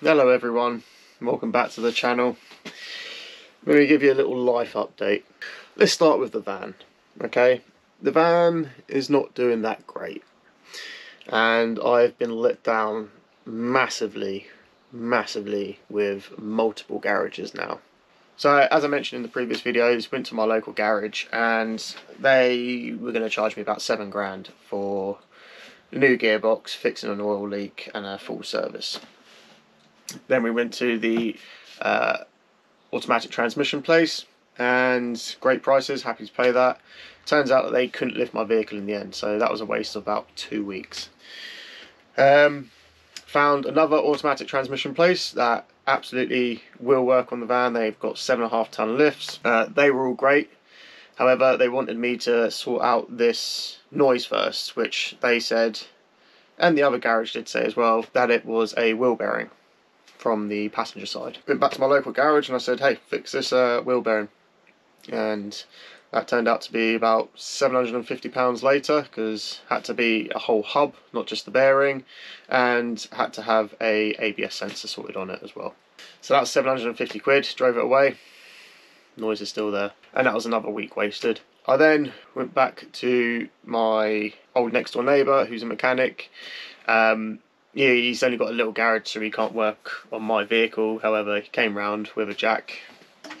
Hello everyone, welcome back to the channel. I'm going to give you a little life update. Let's start with the van, okay? The van is not doing that great, and I've been let down massively with multiple garages now. So as I mentioned in the previous videos, went to my local garage and they were going to charge me about £7 for a new gearbox, fixing an oil leak and a full service. Then we went to the automatic transmission place, and great prices, happy to pay that. Turns out that they couldn't lift my vehicle in the end, so that was a waste of about 2 weeks. Found another automatic transmission place that absolutely will work on the van. They've got 7.5 ton lifts. They were all great. However, they wanted me to sort out this noise first, which they said, and the other garage did say as well, that it was a wheel bearing from the passenger side. Went back to my local garage and I said, hey, fix this wheel bearing. And that turned out to be about £750 later, because had to be a whole hub, not just the bearing, and had to have a ABS sensor sorted on it as well. So that was 750 quid, drove it away, noise is still there, and that was another week wasted. I then went back to my old next door neighbour who's a mechanic. Yeah, he's only got a little garage, so he can't work on my vehicle. However, he came round with a jack,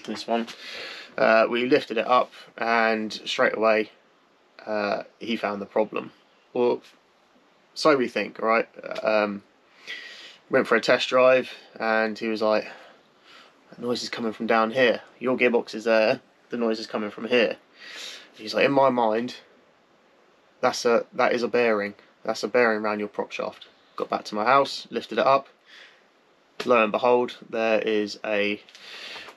this one. We lifted it up, and straight away he found the problem. Well, so we think, right? Went for a test drive, and he was like, "The noise is coming from down here. Your gearbox is there. The noise is coming from here." He's like, "In my mind, that is a bearing. That's a bearing around your prop shaft." Got back to my house, lifted it up. Lo and behold, there is a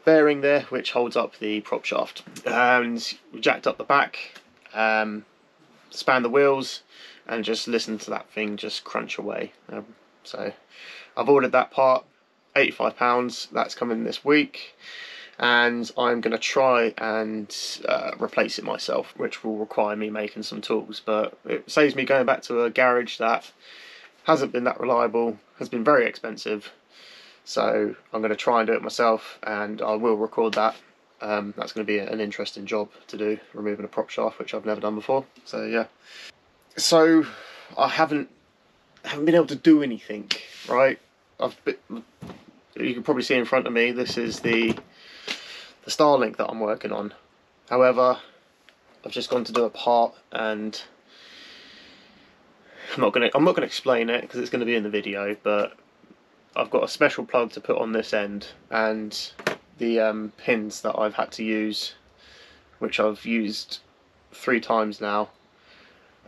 bearing there which holds up the prop shaft. And we jacked up the back, spanned the wheels, and just listened to that thing just crunch away. So I've ordered that part, £85. That's coming this week, and I'm going to try and replace it myself, which will require me making some tools, but it saves me going back to a garage that hasn't been that reliable, has been very expensive. So I'm going to try and do it myself, and I will record that. That's going to be an interesting job to do, removing a prop shaft, which I've never done before. So yeah. So I haven't been able to do anything, right? You can probably see in front of me, this is the Starlink that I'm working on. However, I've just gone to do a part, and I'm not gonna explain it because it's going to be in the video, but I've got a special plug to put on this end, and the pins that I've had to use, which I've used 3 times now,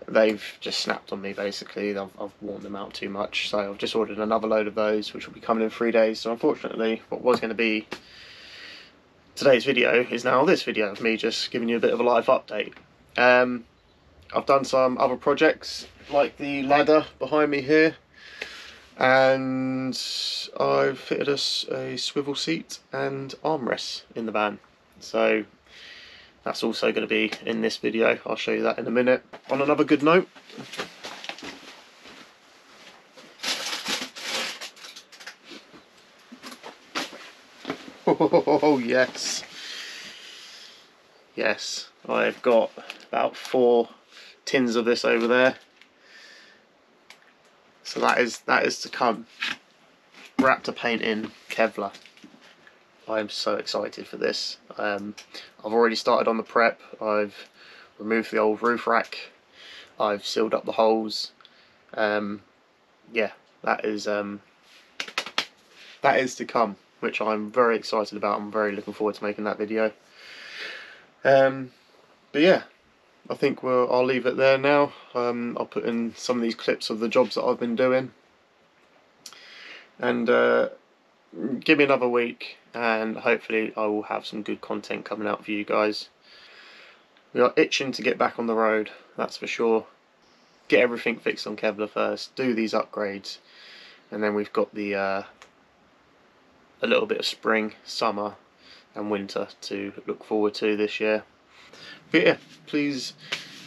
they've just snapped on me basically. I've worn them out too much, so I've just ordered another load of those, which will be coming in 3 days. So unfortunately, what was going to be today's video is now this video of me just giving you a bit of a live update. I've done some other projects, like the ladder behind me here, and I've fitted us a swivel seat and armrests in the van. So that's also going to be in this video. I'll show you that in a minute. On another good note, oh yes, yes, I've got about 4 tins of this over there. So that is to come, wrapped to paint in Kevlar. I am so excited for this. I've already started on the prep. I've removed the old roof rack. I've sealed up the holes. Yeah, that is to come, which I'm very excited about. I'm very looking forward to making that video. But yeah, I think I'll leave it there now. I'll put in some of these clips of the jobs that I've been doing, and give me another week, and hopefully I will have some good content coming out for you guys. We are itching to get back on the road, that's for sure. Get everything fixed on Kevlar first, do these upgrades, and then we've got the a little bit of spring, summer and winter to look forward to this year. But yeah, please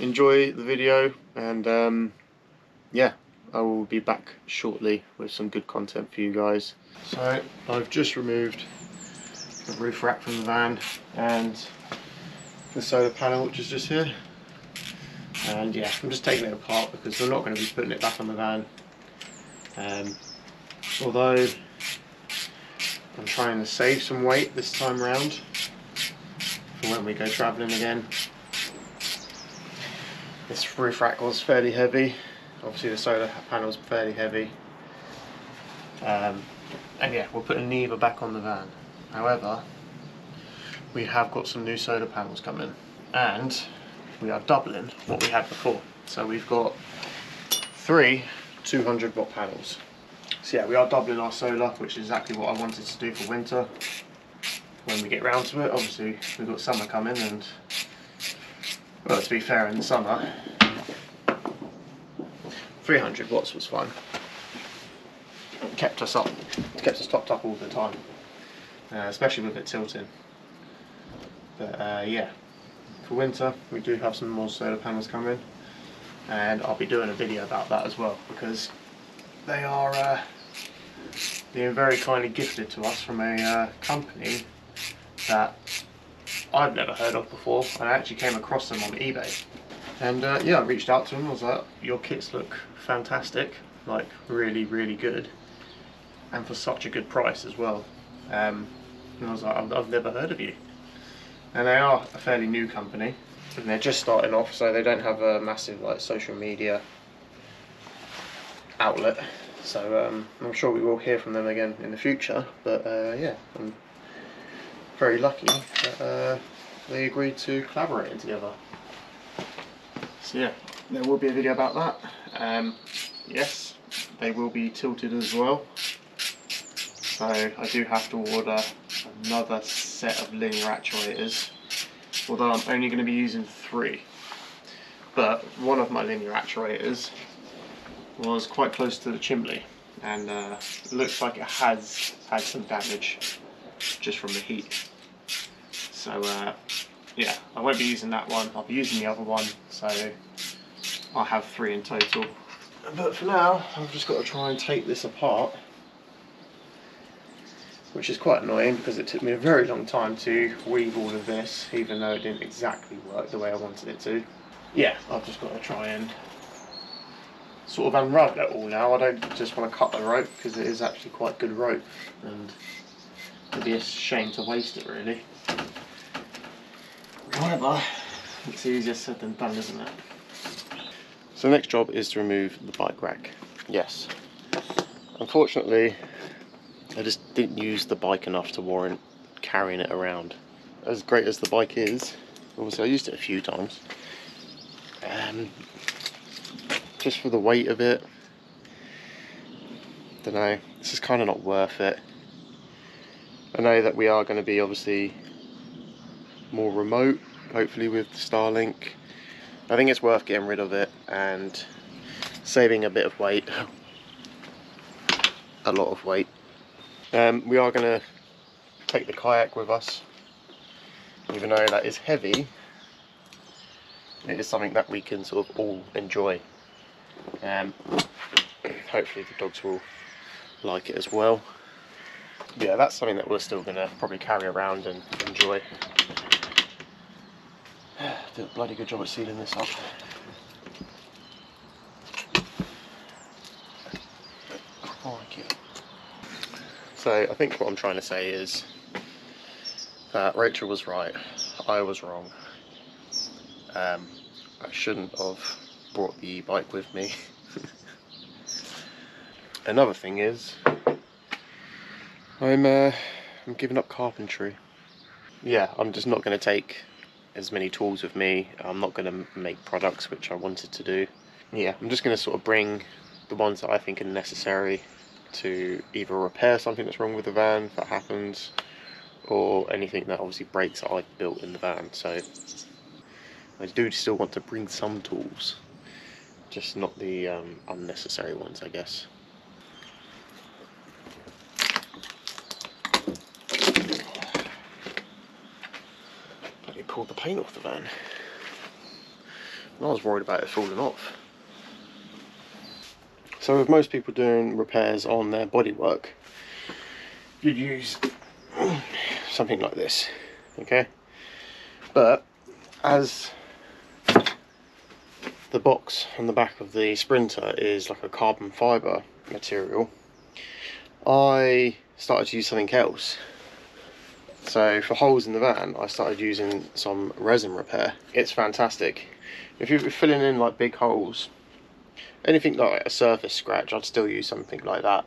enjoy the video, and yeah, I will be back shortly with some good content for you guys. So I've just removed the roof rack from the van and the solar panel, which is just here. And yeah, I'm just taking it apart because we're not going to be putting it back on the van. Although I'm trying to save some weight this time around for when we go travelling again. This roof rack was fairly heavy. Obviously the solar panel is fairly heavy. And yeah, we'll put neither back on the van. However, we have got some new solar panels coming, and we are doubling what we had before. So we've got 3 200-watt panels. So yeah, we are doubling our solar, which is exactly what I wanted to do for winter. When we get round to it, obviously we've got summer coming, and well, to be fair, in the summer 300 watts was fine. It kept us up, kept us topped up all the time, especially with it tilting. But yeah, for winter we do have some more solar panels coming, and I'll be doing a video about that as well, because they are being very kindly gifted to us from a company that I've never heard of before, and I actually came across them on eBay. And yeah, I reached out to them. I was like, your kits look fantastic, like really, really good, and for such a good price as well. And I was like, I've never heard of you. And they are a fairly new company, and they're just starting off, so they don't have a massive like social media outlet. So I'm sure we will hear from them again in the future. But yeah, I'm very lucky that they agreed to collaborate together. So yeah, there will be a video about that. Yes, they will be tilted as well. So I do have to order another set of linear actuators, although I'm only going to be using 3. But one of my linear actuators was quite close to the chimney, and looks like it has had some damage just from the heat. So yeah, I won't be using that one, I'll be using the other one, so I'll have 3 in total. But for now, I've just got to try and take this apart, which is quite annoying because it took me a very long time to weave all of this, even though it didn't exactly work the way I wanted it to. Yeah, I've just got to try and sort of unravel it all now. I don't just want to cut the rope, because it is actually quite good rope, and it'd be a shame to waste it really. However, it's easier said than done, isn't it? So the next job is to remove the bike rack. Yes. Unfortunately, I just didn't use the bike enough to warrant carrying it around. As great as the bike is, obviously I used it a few times. Just for the weight of it, don't know, this is kind of not worth it. I know that we are going to be obviously more remote, hopefully with Starlink. I think it's worth getting rid of it and saving a bit of weight, a lot of weight. We are going to take the kayak with us, even though that is heavy. It is something that we can sort of all enjoy. Hopefully the dogs will like it as well. Yeah, that's something that we're still going to probably carry around and enjoy. Did a bloody good job at sealing this up. So I think what I'm trying to say is that Rachel was right, I was wrong. I shouldn't have brought the e-bike with me. Another thing is, I'm giving up carpentry. Yeah, I'm just not going to take as many tools with me. I'm not going to make products, which I wanted to do. Yeah, I'm just going to sort of bring the ones that I think are necessary to either repair something that's wrong with the van if that happens, or anything that obviously breaks that I've built in the van. So I do still want to bring some tools, just not the unnecessary ones, I guess. Bloody pulled the paint off the van. I was worried about it falling off. So with most people doing repairs on their bodywork, you'd use something like this, okay? But as the box on the back of the Sprinter is like a carbon fibre material, I started to use something else. So for holes in the van, I started using some resin repair. It's fantastic. If you're filling in like big holes, anything like a surface scratch, I'd still use something like that.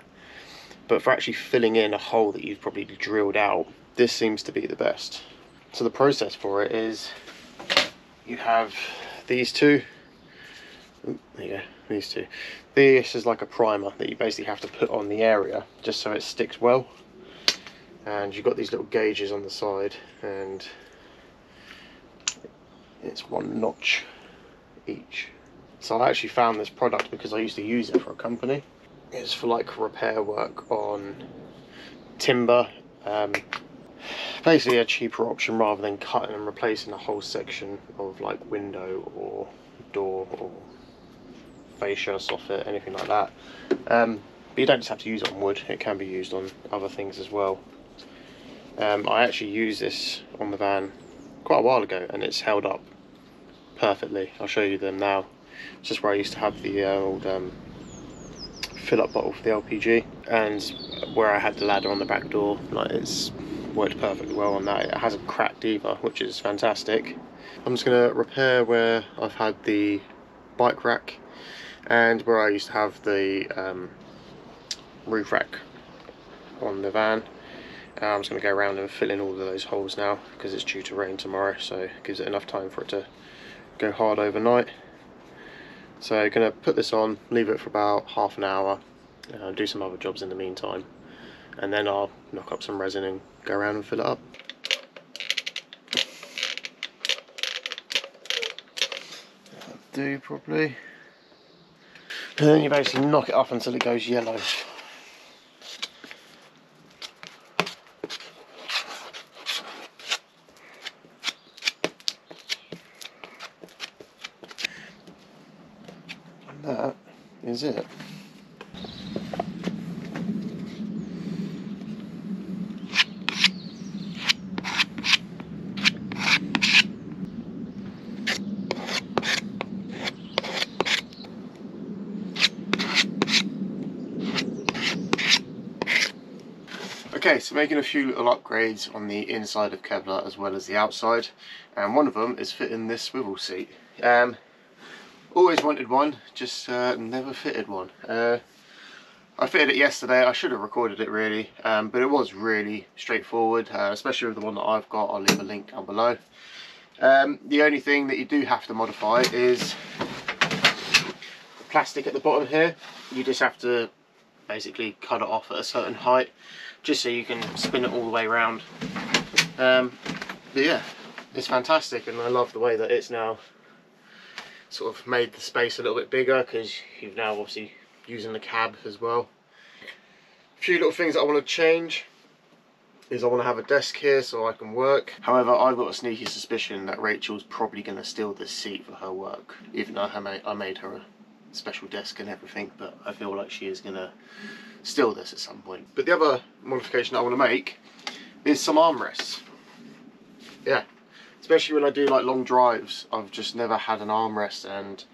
But for actually filling in a hole that you've probably drilled out, this seems to be the best. So the process for it is, you have these two. There you go, these two. This is like a primer that you basically have to put on the area just so it sticks well. And you've got these little gauges on the side, and it's 1 notch each. So I actually found this product because I used to use it for a company. It's for like repair work on timber. Basically a cheaper option rather than cutting and replacing a whole section of like window or door or fascia, soffit, anything like that. But you don't just have to use it on wood, it can be used on other things as well. I actually used this on the van quite a while ago and it's held up perfectly. I'll show you them now. It's just where I used to have the old fill-up bottle for the LPG, and where I had the ladder on the back door. Like, it's worked perfectly well on that. It hasn't cracked either, which is fantastic. I'm just going to repair where I've had the bike rack and where I used to have the roof rack on the van. I'm just going to go around and fill in all of those holes now because it's due to rain tomorrow, so it gives it enough time for it to go hard overnight. So I'm going to put this on, leave it for about half an hour, do some other jobs in the meantime, and then I'll knock up some resin and go around and fill it up. That'll do probably. And then you basically knock it up until it goes yellow. That is it. Okay, so making a few little upgrades on the inside of Kevlar as well as the outside, and one of them is fitting this swivel seat. Always wanted one, just never fitted one. I fitted it yesterday. I should have recorded it really, but it was really straightforward, especially with the one that I've got. I'll leave a link down below. The only thing that you do have to modify is the plastic at the bottom here. You just have to basically cut it off at a certain height, just so you can spin it all the way around. But yeah, it's fantastic, and I love the way that it's now sort of made the space a little bit bigger, because you've now obviously using the cab as well. A few little things that I want to change is I want to have a desk here so I can work. However, I've got a sneaky suspicion that Rachel's probably going to steal this seat for her work, even though I made her a special desk and everything, but I feel like she is going to steal this at some point. But the other modification I want to make is some armrests. Yeah. Especially when I do like long drives, I've just never had an armrest, and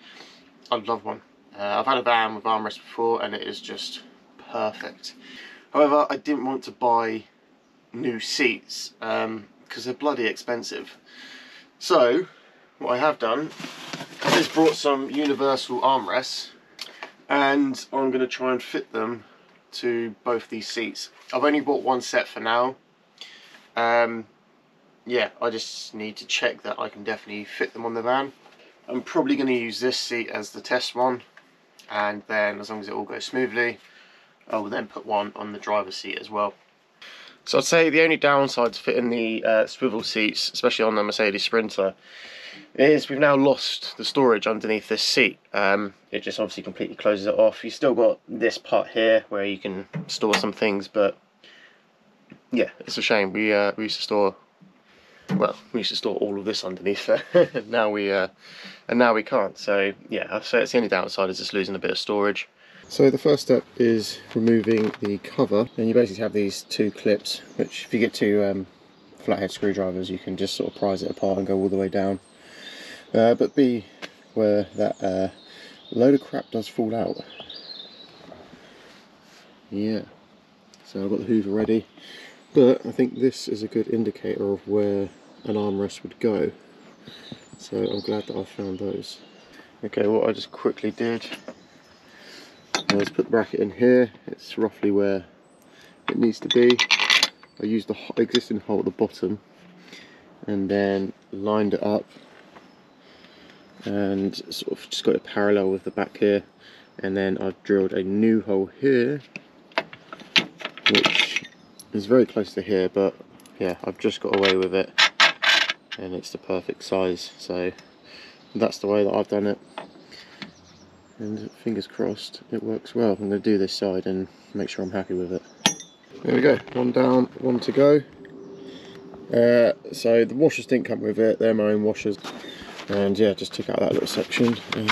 I'd love one. I've had a van with armrests before and it is just perfect. However, I didn't want to buy new seats because they're bloody expensive. So what I have done is brought some universal armrests, and I'm going to try and fit them to both these seats. I've only bought one set for now. Yeah, I just need to check that I can definitely fit them on the van. I'm probably going to use this seat as the test one, and then as long as it all goes smoothly, I will then put one on the driver's seat as well. So I'd say the only downside to fitting the swivel seats, especially on the Mercedes Sprinter, is we've now lost the storage underneath this seat. It just obviously completely closes it off. You've still got this part here where you can store some things, but yeah, it's a shame. We used to store, well, we used to store all of this underneath there, and now we can't. So yeah, I'd say it's the only downside, is just losing a bit of storage. So the first step is removing the cover, and you basically have these two clips, which if you get two flathead screwdrivers you can just sort of prise it apart and go all the way down. But be aware that a load of crap does fall out. Yeah, so I've got the hoover ready, but I think this is a good indicator of where an armrest would go, so I'm glad that I found those. Okay, what I just quickly did was put the bracket in here. It's roughly where it needs to be. I used the existing hole at the bottom and then lined it up and sort of just got it parallel with the back here, and then I've drilled a new hole here which is very close to here, but yeah, I've just got away with it and it's the perfect size, so that's the way that I've done it, and fingers crossed it works well. I'm going to do this side and make sure I'm happy with it. There we go, one down, one to go. So the washers didn't come with it, they're my own washers, and yeah, just took out that little section and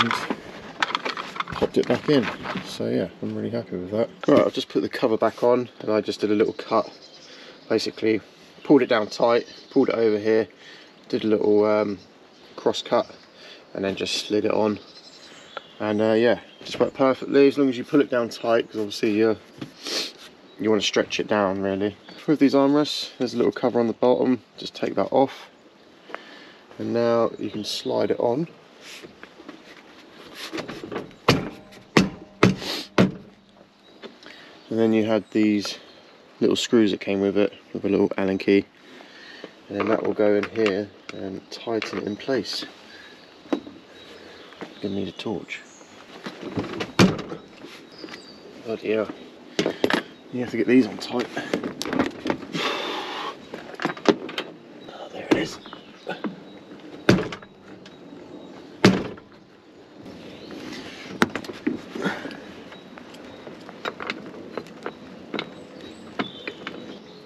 popped it back in. So yeah, I'm really happy with that. Alright, I've just put the cover back on and I just did a little cut. Basically pulled it down tight, pulled it over here, did a little cross cut and then just slid it on, and yeah, just worked perfectly as long as you pull it down tight, because obviously you want to stretch it down really. With these armrests there's a little cover on the bottom, just take that off and now you can slide it on. And then you had these little screws that came with it, with a little Allen key, and then that will go in here and tighten it in place. Gonna need a torch. Oh dear. You have to get these on tight. Oh, there it is.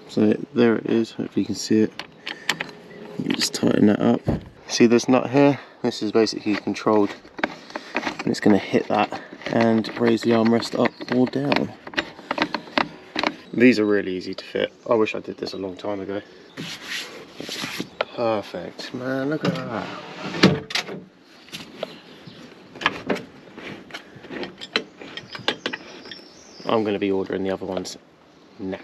So there it is, hopefully you can see it. You just tighten that up. See this nut here? This is basically controlled, and it's going to hit that and raise the armrest up or down. These are really easy to fit. I wish I did this a long time ago. Perfect, man, look at that. I'm going to be ordering the other ones now,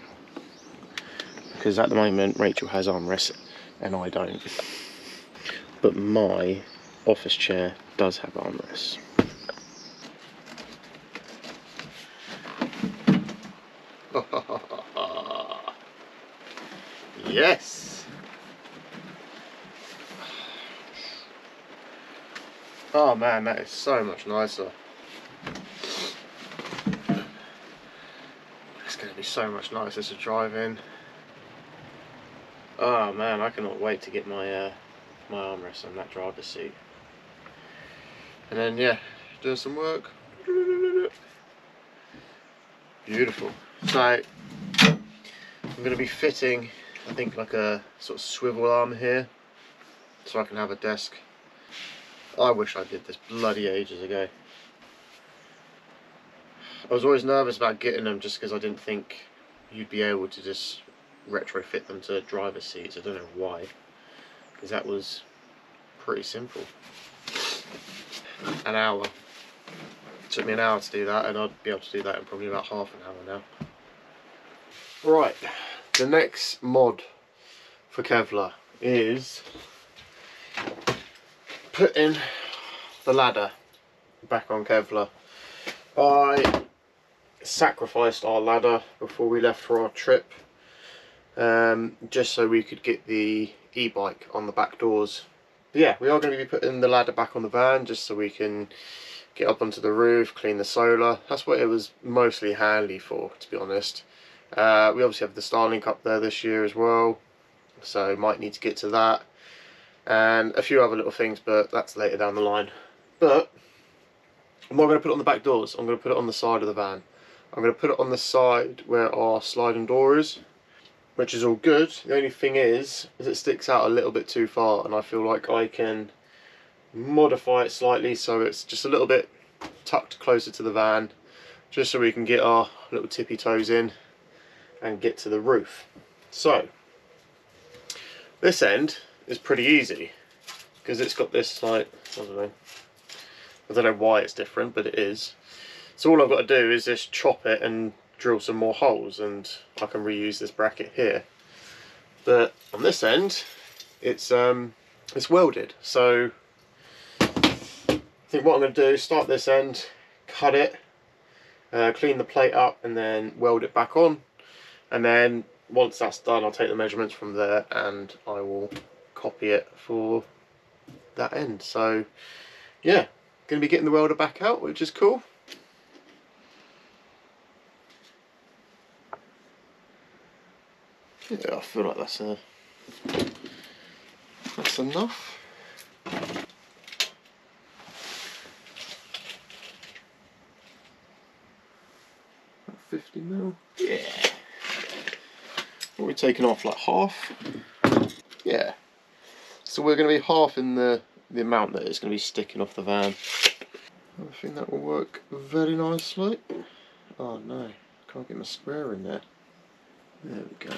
because at the moment Rachel has armrests and I don't. But my office chair does have armrests. Yes! Oh man, that is so much nicer. It's going to be so much nicer to drive in. Oh man, I cannot wait to get my my armrest on that driver's seat. And then yeah, doing some work. Beautiful. So I'm going to be fitting, I think, like a sort of swivel arm here, so I can have a desk. I wish I did this bloody ages ago. I was always nervous about getting them just because I didn't think you'd be able to just retrofit them to driver's seats. I don't know why, because that was pretty simple. An hour. It took me an hour to do that, and I'd be able to do that in probably about half an hour now. Right, the next mod for Kevlar is putting the ladder back on Kevlar. I sacrificed our ladder before we left for our trip, just so we could get the e-bike on the back doors. But yeah, we are going to be putting the ladder back on the van just so we can get up onto the roof, clean the solar. That's what it was mostly handy for, to be honest. We obviously have the Starlink up there this year as well, so might need to get to that, and a few other little things, but that's later down the line. But I'm not going to put it on the back doors, I'm going to put it on the side of the van. I'm going to put it on the side where our sliding door is, which is all good. The only thing is it sticks out a little bit too far, and I feel like I can modify it slightly so it's just a little bit tucked closer to the van, just so we can get our little tippy toes in and get to the roof. So this end is pretty easy because it's got this, like, I don't know why it's different, but it is. So all I've got to do is just chop it and drill some more holes, and I can reuse this bracket here. But on this end, it's welded. So I think what I'm going to do is start this end, cut it, clean the plate up, and then weld it back on. And then once that's done, I'll take the measurements from there and I will copy it for that end. So yeah, going to be getting the welder back out, which is cool. Yeah, I feel like that's enough. 50mm. Yeah. What are we taking off? Like half? Yeah. So we're going to be half in the amount that it's going to be sticking off the van. I think that will work very nicely. Oh no, can't get my square in there. There we go.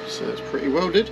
So it's pretty welded.